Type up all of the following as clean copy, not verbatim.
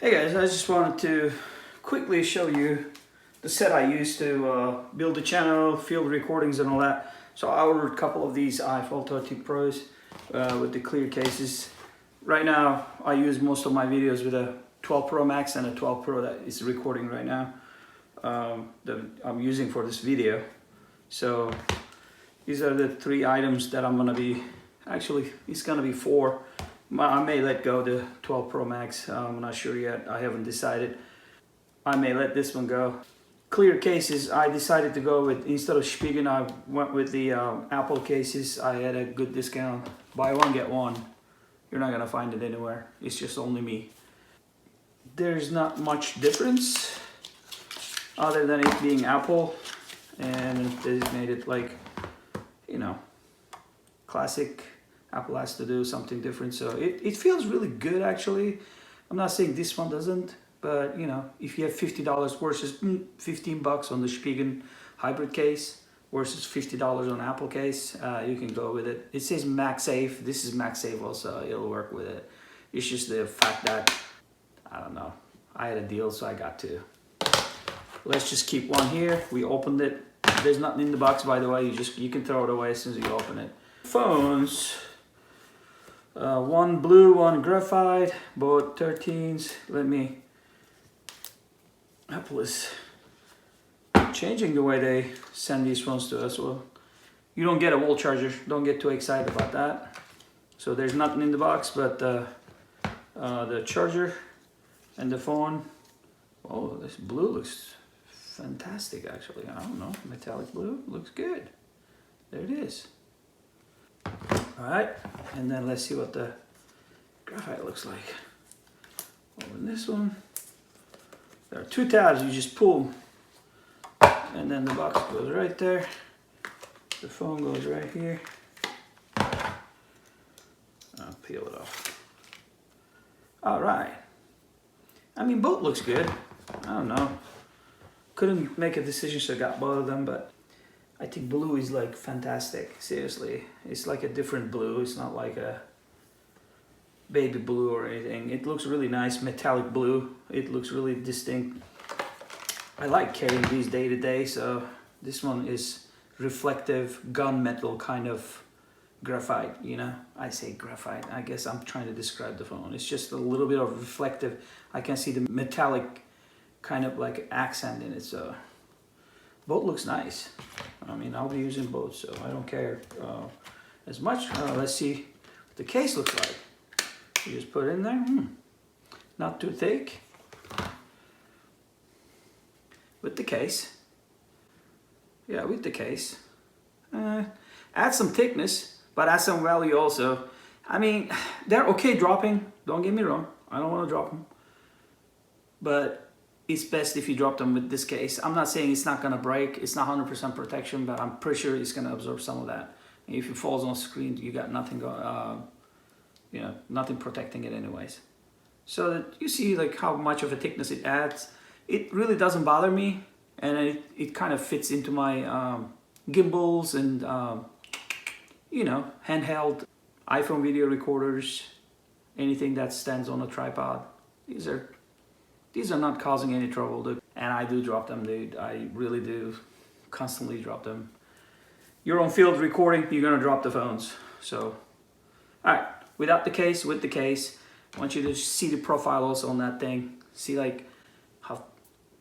Hey guys, I just wanted to quickly show you the set I used to build the channel, field recordings and all that. So I ordered a couple of these iPhone 13 Pros with the clear cases. Right now I use most of my videos with a 12 Pro Max and a 12 Pro that is recording right now that I'm using for this video. So these are the three items that I'm gonna be, actually it's gonna be four. I may let go the 12 Pro Max. I'm not sure yet. I haven't decided. I may let this one go. Clear cases, I decided to go with, instead of Spigen, I went with the Apple cases. I had a good discount. Buy one, get one. You're not gonna find it anywhere. It's just only me. There's not much difference other than it being Apple, and they made it like, you know, classic. Apple has to do something different, so it feels really good actually. I'm not saying this one doesn't, but you know, if you have $50 versus 15 bucks on the Spigen hybrid case versus $50 on Apple case, you can go with it. It says MagSafe. This is MagSafe also. It'll work with it. It's just the fact that, I don't know, I had a deal, so I got to. Let's just keep one here. We opened it. There's nothing in the box, by the way. You can throw it away as soon as you open it. Phones. One blue, one graphite, both 13s. Apple is changing the way they send these phones to us. Well, you don't get a wall charger. Don't get too excited about that. So there's nothing in the box but the charger and the phone. Oh, this blue looks fantastic actually. I don't know, metallic blue looks good. There it is. All right, and then let's see what the graphite looks like. Open this one. There are two tabs, you just pull, and then the box goes right there. The phone goes right here. I'll peel it off. All right. I mean, both looks good. I don't know. Couldn't make a decision, so I got both of them, but I think blue is like fantastic, seriously. It's like a different blue. It's not like a baby blue or anything. It looks really nice, metallic blue. It looks really distinct. I like carrying these day to day, so this one is reflective gunmetal kind of graphite, you know. I say graphite, I guess I'm trying to describe the phone. It's just a little bit of reflective. I can see the metallic kind of like accent in it, so both looks nice. I mean, I'll be using both, so I don't care as much. Let's see what the case looks like. You just put it in there. Not too thick. With the case. Yeah, with the case. Add some thickness, but add some value also. I mean, they're okay dropping. Don't get me wrong. I don't want to drop them. But it's best if you drop them with this case. I'm not saying it's not gonna break. It's not 100% protection, but I'm pretty sure it's gonna absorb some of that. And if it falls on the screen, you got nothing you know, nothing protecting it anyways. So that you see like how much of a thickness it adds. It really doesn't bother me, and it kind of fits into my gimbals and you know, handheld iPhone video recorders, anything that stands on a tripod. These are not causing any trouble, dude. And I do drop them, dude. I really do constantly drop them. You're on field recording, you're gonna drop the phones. So, all right, without the case, with the case, I want you to see the profile also on that thing. See like how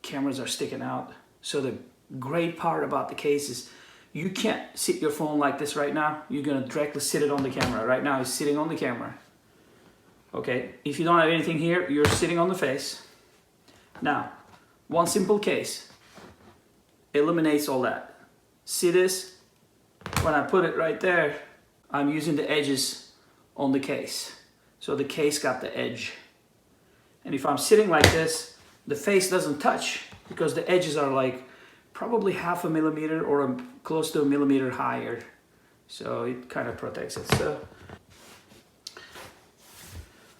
cameras are sticking out. So the great part about the case is you can't sit your phone like this right now. You're gonna directly sit it on the camera. Right now it's sitting on the camera. Okay, if you don't have anything here, you're sitting on the face. Now, one simple case eliminates all that. See this? When I put it right there, I'm using the edges on the case. So the case got the edge. And if I'm sitting like this, the face doesn't touch because the edges are like probably 0.5 millimeter or close to 1 millimeter higher. So it kind of protects it. So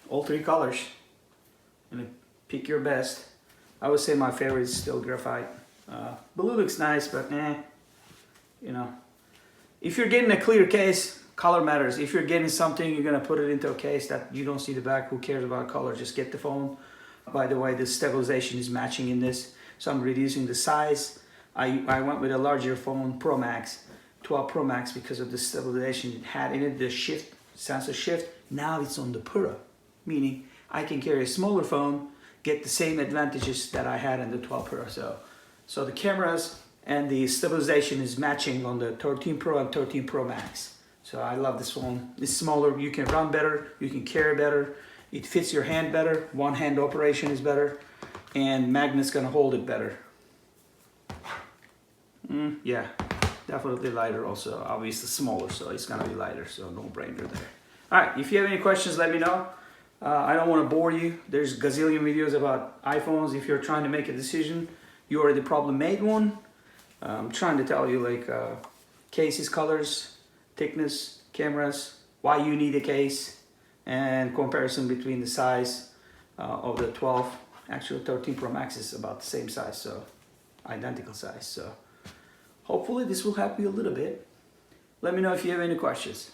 all three colors. And pick your best. I would say my favorite is still graphite. Blue looks nice, but you know. If you're getting a clear case, color matters. If you're getting something, you're gonna put it into a case that you don't see the back, who cares about color? Just get the phone By the way, the stabilization is matching in this, so I'm reducing the size. I went with a larger phone, Pro Max, 12 Pro Max, because of the stabilization it had in it, the shift, sensor shift. Now it's on the Pro, meaning I can carry a smaller phone, get the same advantages that I had in the 12 Pro. So the cameras and the stabilization is matching on the 13 Pro and 13 Pro Max. So I love this phone. It's smaller, you can run better, you can carry better, it fits your hand better, one hand operation is better, and magnet's gonna hold it better. Yeah, definitely lighter also, obviously smaller, so it's gonna be lighter, so no brainer there. All right, if you have any questions, let me know. I don't want to bore you. There's gazillion videos about iPhones. If you're trying to make a decision, you already probably made one. I'm trying to tell you, like, cases, colors, thickness, cameras, why you need a case, and comparison between the size of the 12. Actually, 13 Pro Max is about the same size, so identical size. So hopefully this will help you a little bit. Let me know if you have any questions.